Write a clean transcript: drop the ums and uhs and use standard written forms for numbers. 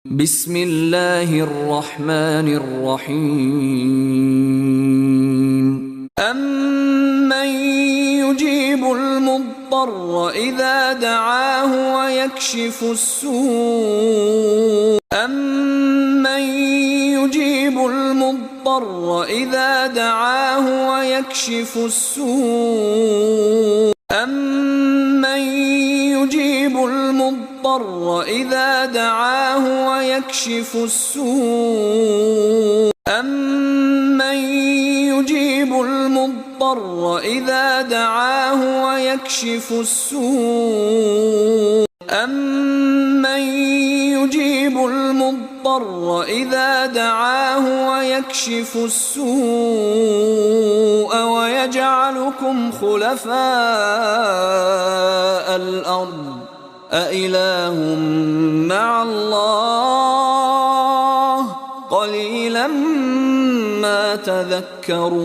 بسم الله الرحمن الرحيم أمن يجيب المضطر إذا دعاه ويكشف السوء أمن يجيب المضطر إذا دعاه ويكشف السوء أمن يجيب المضطر إذا دعاه ويكشف السوء أمن يجيب المضطر إذا دعاه ويكشف السوء أمن يجيب المضطر إذا دعاه ويكشف السوء ويجعلكم خلفاء الأرض أإله مع الله قليلا ما تذكرون